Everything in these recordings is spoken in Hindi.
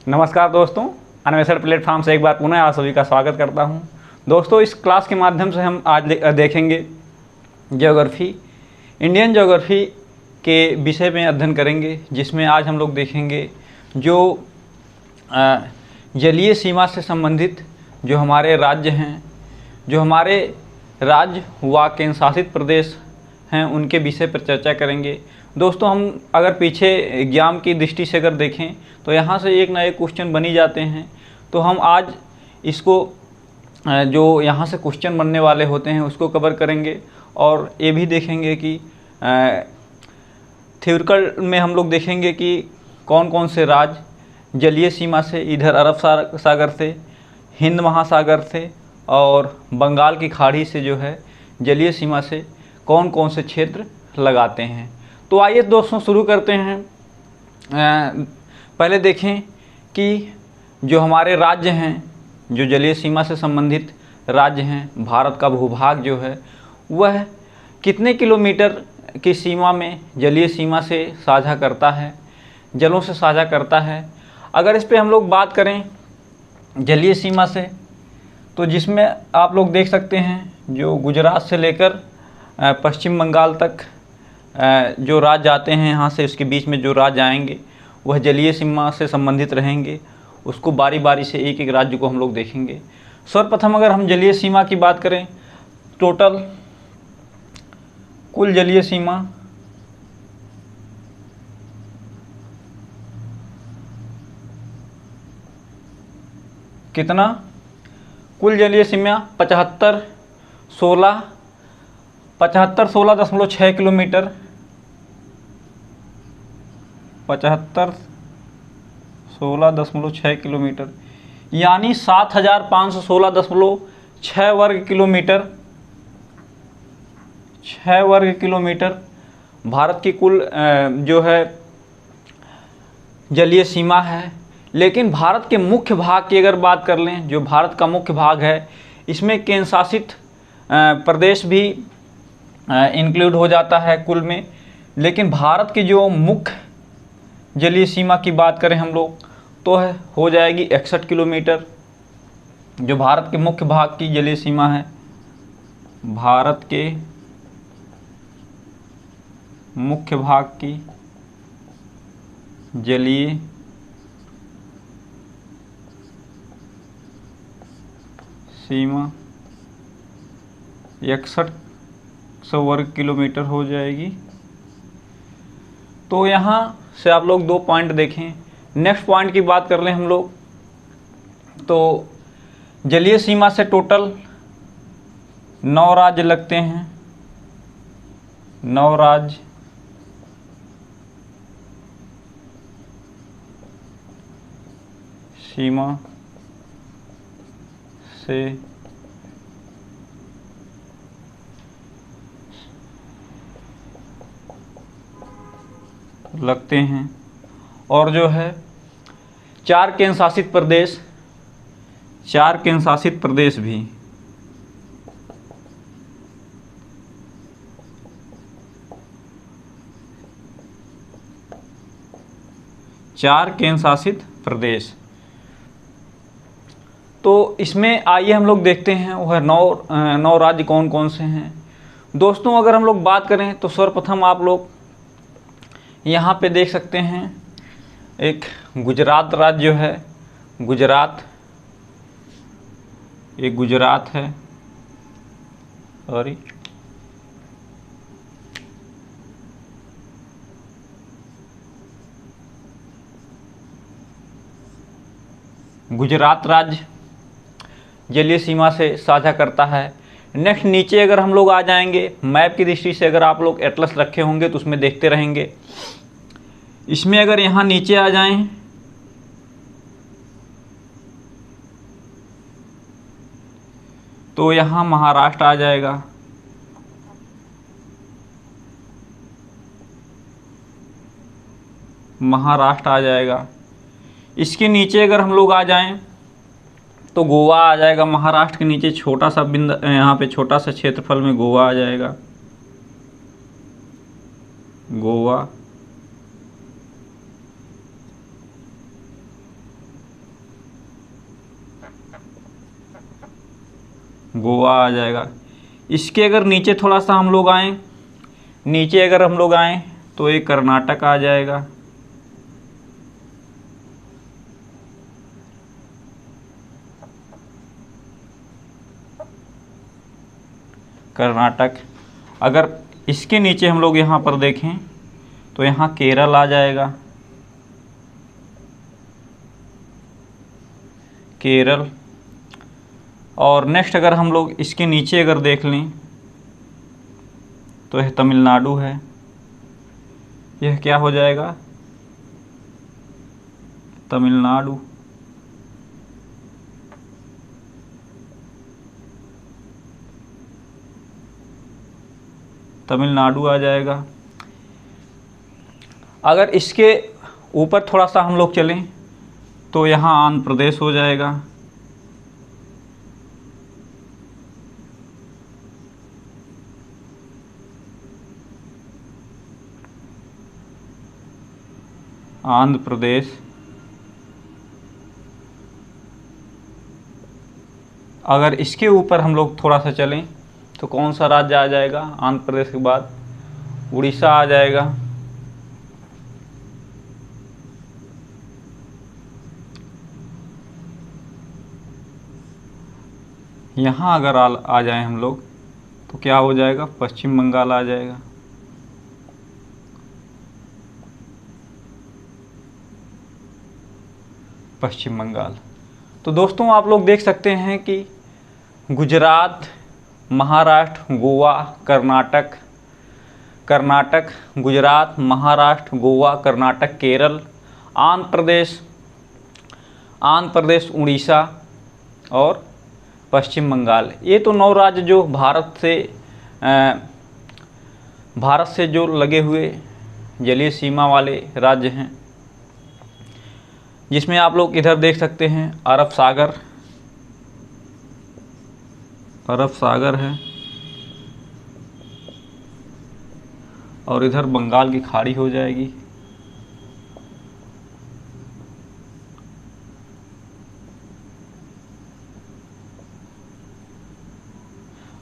नमस्कार दोस्तों, अन्वेषण प्लेटफॉर्म से एक बार पुनः आप सभी का स्वागत करता हूं। दोस्तों, इस क्लास के माध्यम से हम आज देखेंगे ज्योग्राफी, इंडियन ज्योग्राफी के विषय में अध्ययन करेंगे, जिसमें आज हम लोग देखेंगे जो जलीय सीमा से संबंधित जो हमारे राज्य हैं, जो हमारे राज्य व केंद्र शासित प्रदेश हैं, उनके विषय पर चर्चा करेंगे। दोस्तों, हम अगर पीछे एग्जाम की दृष्टि से अगर देखें तो यहाँ से एक ना एक क्वेश्चन बनी जाते हैं। तो हम आज इसको जो यहाँ से क्वेश्चन बनने वाले होते हैं उसको कवर करेंगे, और ये भी देखेंगे कि थ्योरिकल में हम लोग देखेंगे कि कौन कौन से राज्य जलीय सीमा से इधर अरब सागर से, हिंद महासागर से और बंगाल की खाड़ी से जो है जलीय सीमा से कौन कौन से क्षेत्र लगाते हैं। तो आइए दोस्तों शुरू करते हैं। पहले देखें कि जो हमारे राज्य हैं, जो जलीय सीमा से संबंधित राज्य हैं, भारत का भूभाग जो है वह कितने किलोमीटर की सीमा में जलीय सीमा से साझा करता है, जलों से साझा करता है। अगर इस पे हम लोग बात करें जलीय सीमा से, तो जिसमें आप लोग देख सकते हैं जो गुजरात से लेकर पश्चिम बंगाल तक जो राज्य आते हैं, यहाँ से उसके बीच में जो राज्य आएंगे वह जलीय सीमा से संबंधित रहेंगे। उसको बारी बारी से एक एक राज्य को हम लोग देखेंगे। सर्वप्रथम अगर हम जलीय सीमा की बात करें, टोटल कुल जलीय सीमा कितना, कुल जलीय सीमा 75 16.6 किलोमीटर, 75 16.6 किलोमीटर, यानी 7516.6 वर्ग किलोमीटर, 6 वर्ग किलोमीटर भारत की कुल जो है जलीय सीमा है। लेकिन भारत के मुख्य भाग की अगर बात कर लें, जो भारत का मुख्य भाग है, इसमें केंद्र शासित प्रदेश भी इंक्लूड हो जाता है कुल में। लेकिन भारत की जो मुख्य जलीय सीमा की बात करें हम लोग तो हो जाएगी 61 किलोमीटर, जो भारत के मुख्य भाग की जलीय सीमा है। भारत के मुख्य भाग की जलीय सीमा 6100 वर्ग किलोमीटर हो जाएगी। तो यहाँ से आप लोग 2 पॉइंट देखें। नेक्स्ट पॉइंट की बात कर लें हम लोग, तो जलीय सीमा से टोटल 9 राज्य लगते हैं। 9 राज्य सीमा से लगते हैं, और जो है 4 केंद्र शासित प्रदेश, 4 केंद्र शासित प्रदेश भी चार केंद्र शासित प्रदेश। तो इसमें आइए हम लोग देखते हैं वह 9 राज्य कौन कौन से हैं। दोस्तों, अगर हम लोग बात करें तो सर्वप्रथम आप लोग यहाँ पे देख सकते हैं एक गुजरात राज्य जो है, गुजरात, एक गुजरात है, सॉरी, गुजरात राज्य जलीय सीमा से साझा करता है। नेक्स्ट नीचे अगर हम लोग आ जाएंगे, मैप की दृष्टि से अगर आप लोग एटलस रखे होंगे तो उसमें देखते रहेंगे। इसमें अगर यहाँ नीचे आ जाएं तो यहाँ महाराष्ट्र आ जाएगा, महाराष्ट्र आ जाएगा। इसके नीचे अगर हम लोग आ जाएं तो गोवा आ जाएगा। महाराष्ट्र के नीचे छोटा सा बिंदु, यहाँ पे छोटा सा क्षेत्रफल में गोवा आ जाएगा, गोवा। गोवा आ जाएगा। इसके अगर नीचे थोड़ा सा हम लोग आएँ, नीचे अगर हम लोग आएँ तो ये कर्नाटक आ जाएगा। कर्नाटक। अगर इसके नीचे हम लोग यहाँ पर देखें तो यहाँ केरल आ जाएगा, केरल। और नेक्स्ट अगर हम लोग इसके नीचे अगर देख लें तो यह तमिलनाडु है। यह क्या हो जाएगा? तमिलनाडु। तमिलनाडु आ जाएगा। अगर इसके ऊपर थोड़ा सा हम लोग चलें तो यहाँ आंध्र प्रदेश हो जाएगा। आंध्र प्रदेश। अगर इसके ऊपर हम लोग थोड़ा सा चलें तो कौन सा राज्य आ जाएगा? आंध्र प्रदेश के बाद उड़ीसा आ जाएगा। यहाँ अगर आ जाएं हम लोग तो क्या हो जाएगा? पश्चिम बंगाल आ जाएगा। पश्चिम बंगाल। तो दोस्तों आप लोग देख सकते हैं कि गुजरात, महाराष्ट्र, गोवा, कर्नाटक, गुजरात, महाराष्ट्र, गोवा, कर्नाटक, केरल, आंध्र प्रदेश, उड़ीसा और पश्चिम बंगाल। ये तो 9 राज्य जो भारत से जो लगे हुए जलीय सीमा वाले राज्य हैं, जिसमें आप लोग इधर देख सकते हैं अरब सागर है, और इधर बंगाल की खाड़ी हो जाएगी।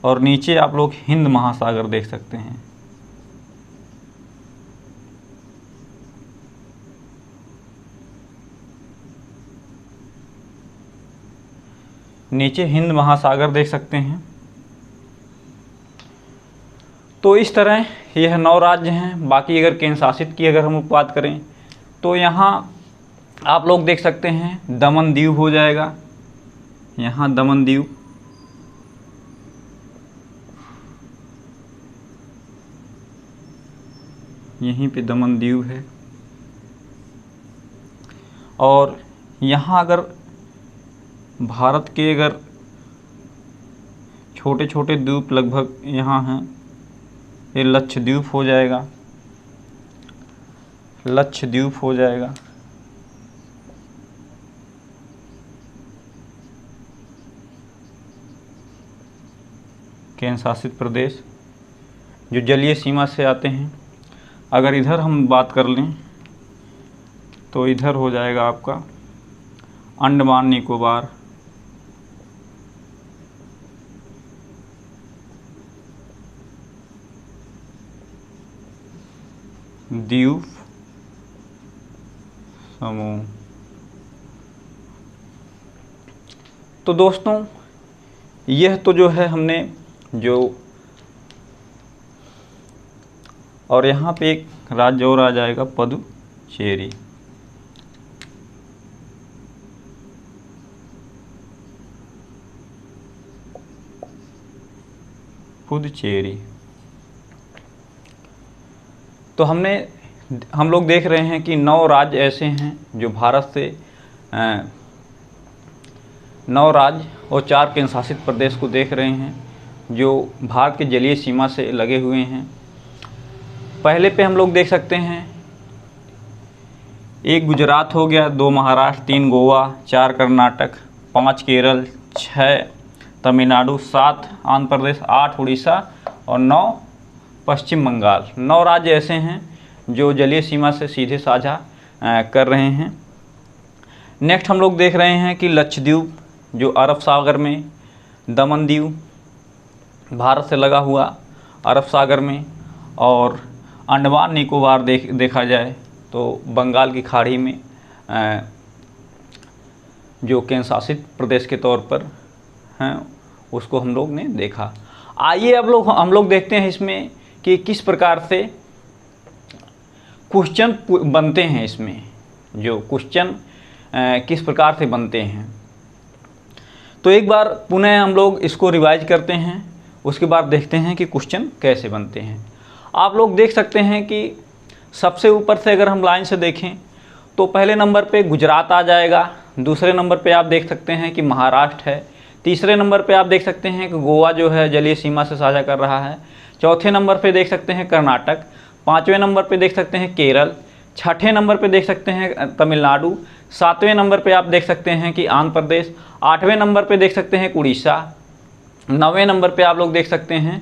और नीचे आप लोग हिंद महासागर देख सकते हैं। नीचे हिंद महासागर देख सकते हैं। तो इस तरह यह 9 राज्य हैं। बाकी अगर केंद्र शासित की अगर हम बात करें तो यहाँ आप लोग देख सकते हैं दमन दीव हो जाएगा। यहाँ दमन दीव, यहीं पे दमन दीव है। और यहाँ अगर भारत के अगर छोटे छोटे द्वीप लगभग यहाँ हैं, ये लक्षद्वीप हो जाएगा। लक्षद्वीप हो जाएगा। केंद्र शासित प्रदेश जो जलीय सीमा से आते हैं। अगर इधर हम बात कर लें तो इधर हो जाएगा आपका अंडमान निकोबार, द्वीप समूह। तो दोस्तों यह तो जो है हमने जो, और यहाँ पे एक राज्य और आ जाएगा पुदुचेरी। पुदुचेरी। तो हम लोग देख रहे हैं कि 9 राज्य ऐसे हैं जो भारत से 9 राज्य और 4 केंद्र शासित प्रदेश को देख रहे हैं जो भारत के जलीय सीमा से लगे हुए हैं। पहले पे हम लोग देख सकते हैं 1 गुजरात हो गया, 2 महाराष्ट्र, 3 गोवा, 4 कर्नाटक, 5 केरल, 6 तमिलनाडु, 7 आंध्र प्रदेश, 8 उड़ीसा और 9 पश्चिम बंगाल। 9 राज्य ऐसे हैं जो जलीय सीमा से सीधे साझा कर रहे हैं। नेक्स्ट हम लोग देख रहे हैं कि लक्षद्वीप जो अरब सागर में, दमन दीव भारत से लगा हुआ अरब सागर में, और अंडमान निकोबार देखा जाए तो बंगाल की खाड़ी में जो केंद्र शासित प्रदेश के तौर पर हैं उसको हम लोग ने देखा। आइए अब हम लोग देखते हैं इसमें कि किस प्रकार से क्वेश्चन बनते हैं, इसमें जो क्वेश्चन किस प्रकार से बनते हैं। तो एक बार पुनः हम लोग इसको रिवाइज करते हैं, उसके बाद देखते हैं कि क्वेश्चन कैसे बनते हैं। आप लोग देख सकते हैं कि सबसे ऊपर से अगर हम लाइन से देखें तो पहले नंबर पे गुजरात आ जाएगा, दूसरे नंबर पे आप देख सकते हैं कि महाराष्ट्र है, तीसरे नंबर पे आप देख सकते हैं कि गोवा जो है जलीय सीमा से साझा कर रहा है, चौथे नंबर पे देख सकते हैं कर्नाटक, पाँचवें नंबर पे देख सकते हैं केरल, छठे नंबर पे देख सकते हैं तमिलनाडु, सातवें नंबर पे आप देख सकते हैं कि आंध्र प्रदेश, आठवें नंबर पे देख सकते हैं उड़ीसा, नौवें नंबर पे आप लोग देख सकते हैं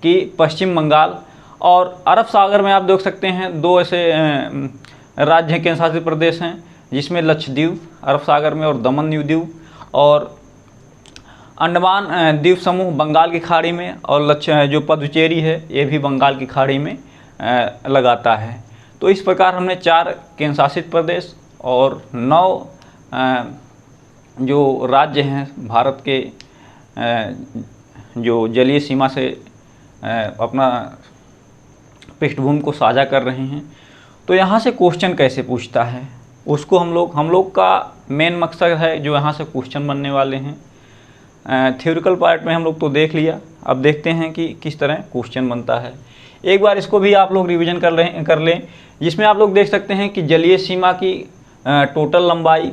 कि पश्चिम बंगाल, और अरब सागर में आप देख सकते हैं दो ऐसे राज्य केंद्र शासित प्रदेश हैं जिसमें लक्षद्वीप अरब सागर में और दमन द्वीप, और अंडमान द्वीप समूह बंगाल की खाड़ी में, और जो पुडुचेरी है ये भी बंगाल की खाड़ी में लगाता है। तो इस प्रकार हमने 4 केंद्र शासित प्रदेश और 9 जो राज्य हैं भारत के जो जलीय सीमा से अपना पृष्ठभूमि को साझा कर रहे हैं। तो यहाँ से क्वेश्चन कैसे पूछता है उसको हम लोग का मेन मकसद है जो यहाँ से क्वेश्चन बनने वाले हैं। थ्योरिकल पार्ट में हम लोग तो देख लिया, अब देखते हैं कि किस तरह क्वेश्चन बनता है। एक बार इसको भी आप लोग रिवीजन कर लें, जिसमें आप लोग देख सकते हैं कि जलीय सीमा की टोटल लंबाई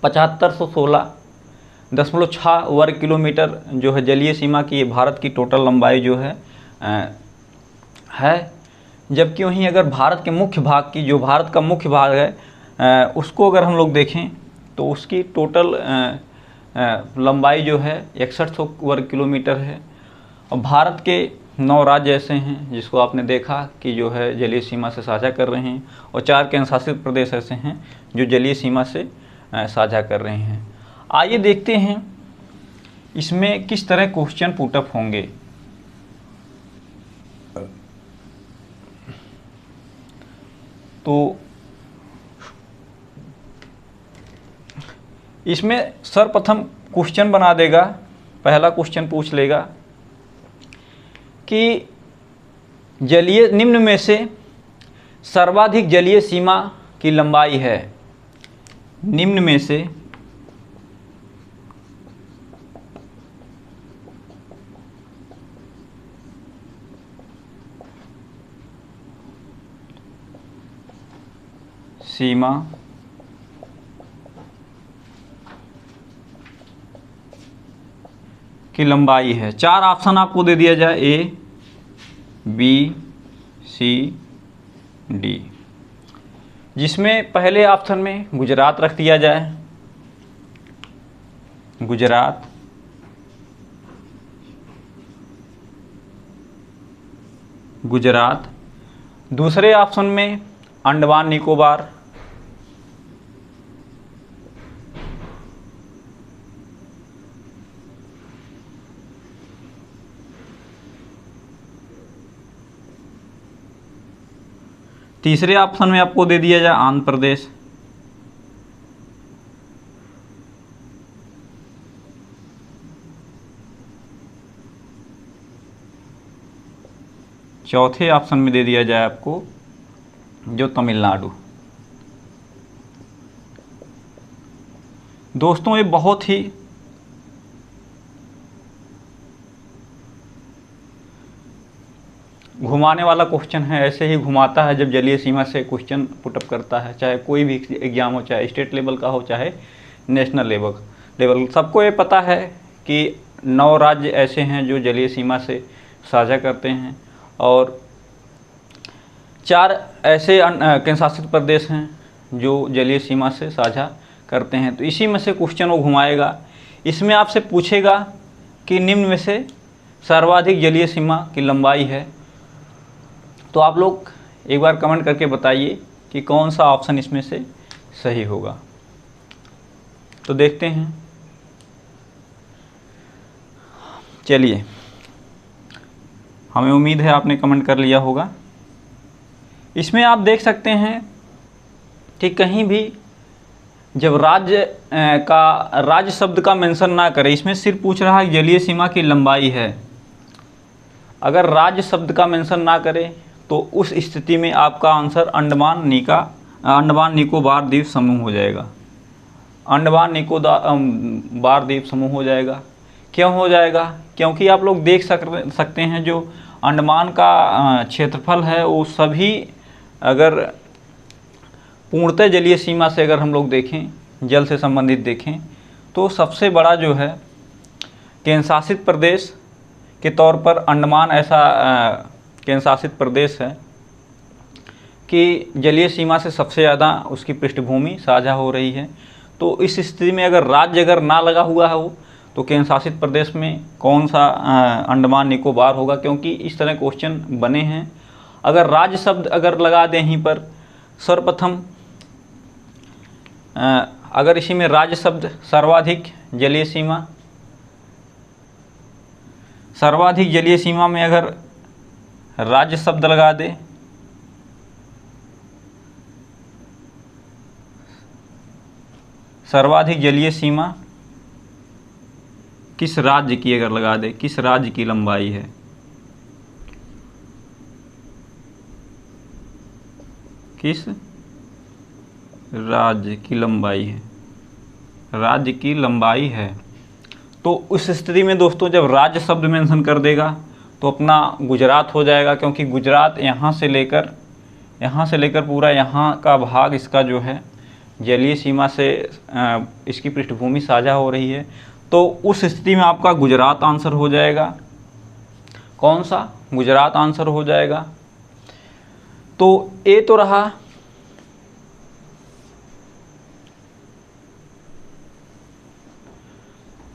7516.6 वर्ग किलोमीटर जो है जलीय सीमा की भारत की टोटल लंबाई जो है जबकि वहीं अगर भारत के मुख्य भाग की जो भारत का मुख्य भाग है उसको अगर हम लोग देखें तो उसकी टोटल लंबाई जो है 6100 वर्ग किलोमीटर है। और भारत के 9 राज्य ऐसे हैं जिसको आपने देखा कि जो है जलीय सीमा से साझा कर रहे हैं, और 4 केंद्र शासित प्रदेश ऐसे हैं जो जलीय सीमा से साझा कर रहे हैं। आइए देखते हैं इसमें किस तरह क्वेश्चन पुटअप होंगे। तो इसमें सर्वप्रथम क्वेश्चन बना देगा, पहला क्वेश्चन पूछ लेगा कि जलीय निम्न में से सर्वाधिक जलीय सीमा की लंबाई है, निम्न में से सीमा की लंबाई है। 4 ऑप्शन आपको दे दिया जाए A, B, C, D, जिसमें पहले ऑप्शन में गुजरात रख दिया जाए, गुजरात, दूसरे ऑप्शन में अंडमान निकोबार, तीसरे ऑप्शन में आपको दे दिया जाए आंध्र प्रदेश, चौथे ऑप्शन में दे दिया जाए आपको जो तमिलनाडु। दोस्तों ये बहुत ही घुमाने वाला क्वेश्चन है, ऐसे ही घुमाता है जब जलीय सीमा से क्वेश्चन पुटअप करता है, चाहे कोई भी एग्जाम हो, चाहे स्टेट लेवल का हो चाहे नेशनल लेवल। सबको ये पता है कि 9 राज्य ऐसे हैं जो जलीय सीमा से साझा करते हैं और 4 ऐसे केंद्र शासित प्रदेश हैं जो जलीय सीमा से साझा करते हैं। तो इसी में से क्वेश्चन वो घुमाएगा। इसमें आपसे पूछेगा कि निम्न में से सर्वाधिक जलीय सीमा की लंबाई है। तो आप लोग एक बार कमेंट करके बताइए कि कौन सा ऑप्शन इसमें से सही होगा। तो देखते हैं, चलिए हमें उम्मीद है आपने कमेंट कर लिया होगा। इसमें आप देख सकते हैं कि कहीं भी जब राज्य शब्द का मेंशन ना करे, इसमें सिर्फ पूछ रहा है जलीय सीमा की लंबाई है। अगर राज्य शब्द का मेंशन ना करे तो उस स्थिति में आपका आंसर अंडमान निकोबार द्वीप समूह हो जाएगा। अंडमान निकोबार द्वीप समूह हो जाएगा। क्यों हो जाएगा? क्योंकि आप लोग देख सकते हैं जो अंडमान का क्षेत्रफल है वो सभी, अगर पूर्णतः जलीय सीमा से अगर हम लोग देखें, जल से संबंधित देखें, तो सबसे बड़ा जो है केंद्र शासित प्रदेश के तौर पर अंडमान ऐसा केंद्र शासित प्रदेश है कि जलीय सीमा से सबसे ज़्यादा उसकी पृष्ठभूमि साझा हो रही है। तो इस स्थिति में अगर राज्य अगर ना लगा हुआ है वो, तो केंद्र शासित प्रदेश में कौन सा अंडमान निकोबार होगा, क्योंकि इस तरह क्वेश्चन बने हैं। अगर राज्य शब्द अगर लगा दें यहीं पर सर्वप्रथम, अगर इसी में राज्य शब्द सर्वाधिक जलीय सीमा, सर्वाधिक जलीय सीमा में अगर राज्य शब्द लगा दे, सर्वाधिक जलीय सीमा किस राज्य की अगर लगा दे, किस राज्य की लंबाई है, किस राज्य की लंबाई है, राज्य की लंबाई है, तो उस स्थिति में दोस्तों जब राज्य शब्द मेंशन कर देगा तो अपना गुजरात हो जाएगा, क्योंकि गुजरात यहाँ से लेकर पूरा यहाँ का भाग इसका जो है जलीय सीमा से इसकी पृष्ठभूमि साझा हो रही है। तो उस स्थिति में आपका गुजरात आंसर हो जाएगा। कौन सा? गुजरात आंसर हो जाएगा। तो ए तो रहा।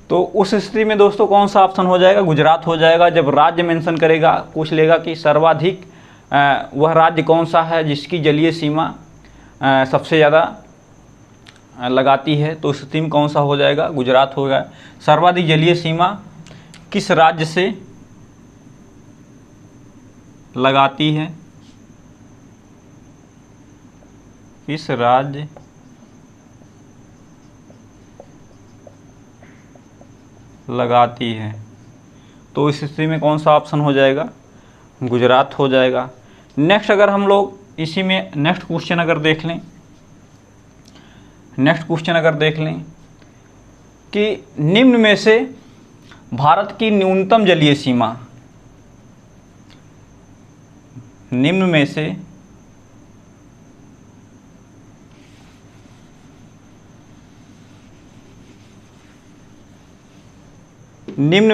तो उस स्थिति में दोस्तों कौन सा ऑप्शन हो जाएगा? गुजरात हो जाएगा। जब राज्य मेंशन करेगा, पूछ लेगा कि सर्वाधिक वह राज्य कौन सा है जिसकी जलीय सीमा सबसे ज़्यादा लगाती है, तो उस स्थिति में कौन सा हो जाएगा? गुजरात होगा। सर्वाधिक जलीय सीमा किस राज्य से लगाती है, किस राज्य लगाती है, तो इस स्थिति में कौन सा ऑप्शन हो जाएगा? गुजरात हो जाएगा। नेक्स्ट अगर हम लोग इसी में नेक्स्ट क्वेश्चन अगर देख लें कि निम्न में से भारत की न्यूनतम जलीय सीमा, निम्न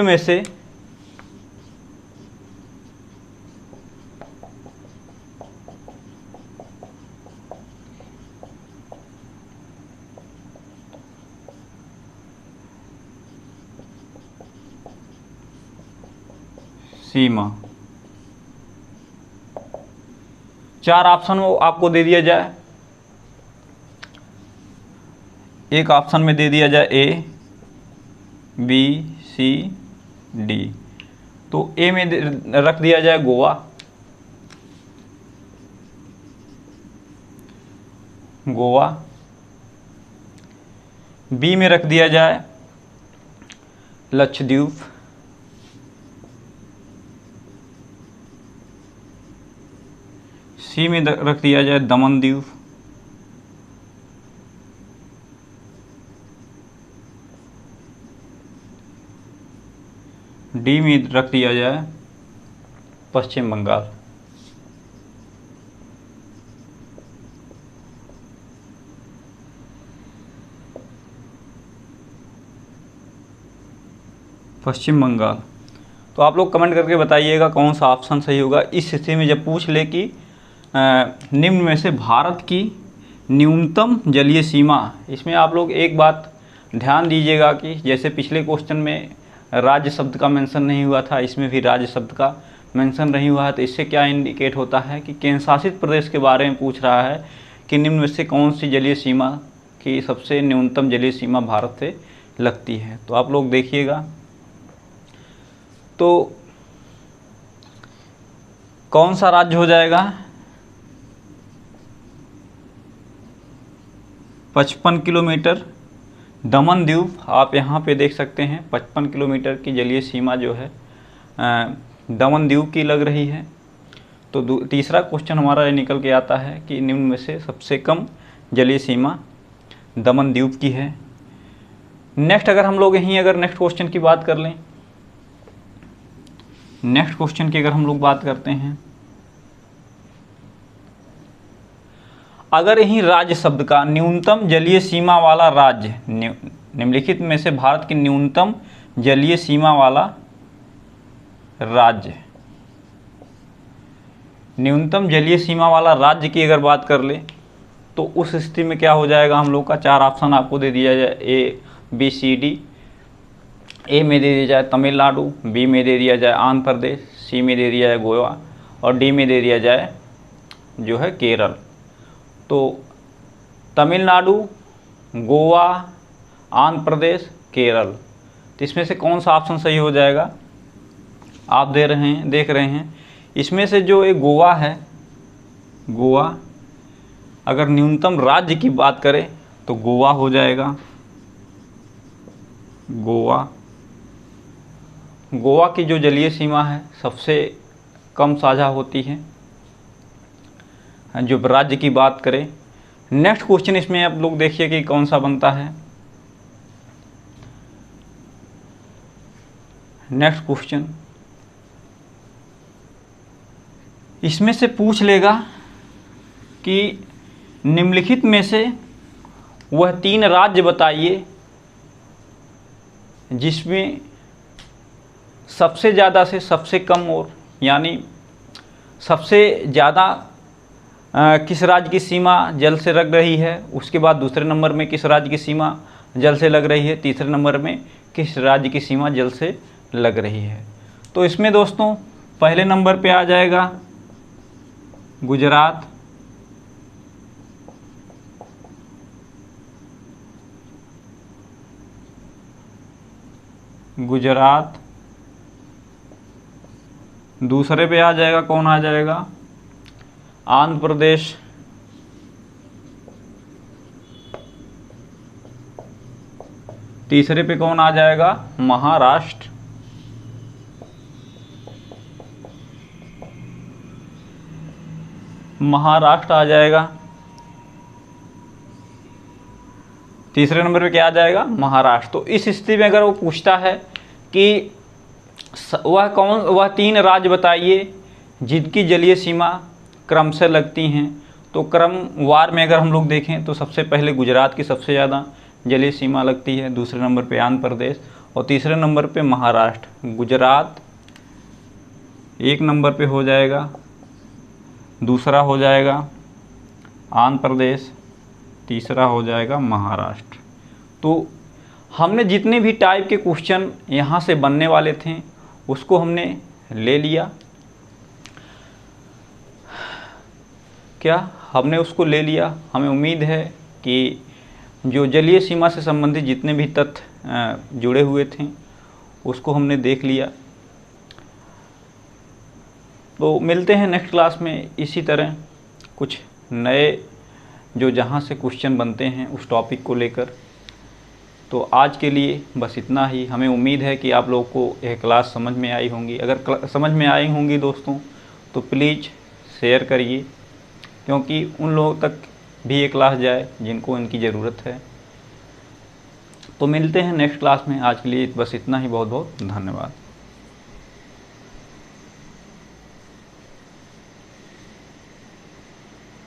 में से सीमा, 4 ऑप्शन आपको दे दिया जाए। एक ऑप्शन में दे दिया जाए ए, बी, सी, डी। तो ए में रख दिया जाए गोवा, बी में रख दिया जाए लक्षद्वीप, सी में रख दिया जाए दमन द्वीप, डी में रख दिया जाए पश्चिम बंगाल। पश्चिम बंगाल। तो आप लोग कमेंट करके बताइएगा कौन सा ऑप्शन सही होगा। इस स्थिति में जब पूछ ले कि निम्न में से भारत की न्यूनतम जलीय सीमा, इसमें आप लोग एक बात ध्यान दीजिएगा कि जैसे पिछले क्वेश्चन में राज्य शब्द का मेंशन नहीं हुआ था, इसमें भी राज्य शब्द का मेंशन नहीं हुआ है। तो इससे क्या इंडिकेट होता है कि केंद्र शासित प्रदेश के बारे में पूछ रहा है कि निम्न में से कौन सी जलीय सीमा की सबसे न्यूनतम जलीय सीमा भारत से लगती है। तो आप लोग देखिएगा, तो कौन सा राज्य हो जाएगा? 55 किलोमीटर। दमन द्वीप आप यहाँ पे देख सकते हैं, 55 किलोमीटर की जलीय सीमा जो है दमन द्वीप की लग रही है। तो तीसरा क्वेश्चन हमारा ये निकल के आता है कि निम्न में से सबसे कम जलीय सीमा दमन द्वीप की है। नेक्स्ट अगर हम लोग नेक्स्ट क्वेश्चन की बात कर लें, नेक्स्ट क्वेश्चन की अगर हम लोग बात करते हैं, अगर यहीं राज्य शब्द का न्यूनतम जलीय सीमा वाला राज्य, निम्नलिखित में से भारत की न्यूनतम जलीय सीमा वाला राज्य, न्यूनतम जलीय सीमा वाला राज्य की अगर बात कर ले तो उस स्थिति में क्या हो जाएगा? हम लोग का 4 ऑप्शन आपको दे दिया जाए, ए बी सी डी। ए में दे दिया जाए तमिलनाडु, बी में दे दिया जाए आंध्र प्रदेश, सी में दे दिया जाए गोवा और डी में दे दिया जाए जो है केरल। तो तमिलनाडु, गोवा, आंध्र प्रदेश, केरल, तो इसमें से कौन सा ऑप्शन सही हो जाएगा? आप देख रहे हैं इसमें से जो एक गोवा है, गोवा अगर न्यूनतम राज्य की बात करें तो गोवा हो जाएगा। गोवा की जो जलीय सीमा है सबसे कम साझा होती है जो राज्य की बात करें। नेक्स्ट क्वेश्चन इसमें आप लोग देखिए कि कौन सा बनता है। नेक्स्ट क्वेश्चन इसमें से पूछ लेगा कि निम्नलिखित में से वह 3 राज्य बताइए जिसमें सबसे ज़्यादा से सबसे कम और यानी सबसे ज़्यादा किस राज्य की सीमा जल से लग रही है, उसके बाद दूसरे नंबर में किस राज्य की सीमा जल से लग रही है, तीसरे नंबर में किस राज्य की सीमा जल से लग रही है। तो इसमें दोस्तों पहले नंबर पे आ जाएगा गुजरात, दूसरे पे आ जाएगा कौन आ जाएगा? आंध्र प्रदेश, तीसरे पे कौन आ जाएगा? महाराष्ट्र, आ जाएगा। तीसरे नंबर पे क्या आ जाएगा? महाराष्ट्र। तो इस स्थिति में अगर वो पूछता है कि वह 3 राज्य बताइए जिनकी जलीय सीमा क्रम से लगती हैं, तो क्रमवार में अगर हम लोग देखें तो सबसे पहले गुजरात की सबसे ज़्यादा जलीय सीमा लगती है, दूसरे नंबर पे आंध्र प्रदेश और तीसरे नंबर पे महाराष्ट्र। गुजरात 1 नंबर पे हो जाएगा, दूसरा हो जाएगा आंध्र प्रदेश, तीसरा हो जाएगा महाराष्ट्र। तो हमने जितने भी टाइप के क्वेश्चन यहाँ से बनने वाले थे उसको हमने ले लिया। क्या हमने उसको ले लिया? हमें उम्मीद है कि जो जलीय सीमा से संबंधित जितने भी तथ्य जुड़े हुए थे उसको हमने देख लिया। तो मिलते हैं नेक्स्ट क्लास में इसी तरह कुछ नए जो जहाँ से क्वेश्चन बनते हैं उस टॉपिक को लेकर। तो आज के लिए बस इतना ही। हमें उम्मीद है कि आप लोगों को यह क्लास समझ में आई होंगी। अगर समझ में आई होंगी दोस्तों तो प्लीज़ शेयर करिए, क्योंकि उन लोगों तक भी ये क्लास जाए जिनको इनकी ज़रूरत है। तो मिलते हैं नेक्स्ट क्लास में। आज के लिए बस इतना ही। बहुत बहुत धन्यवाद।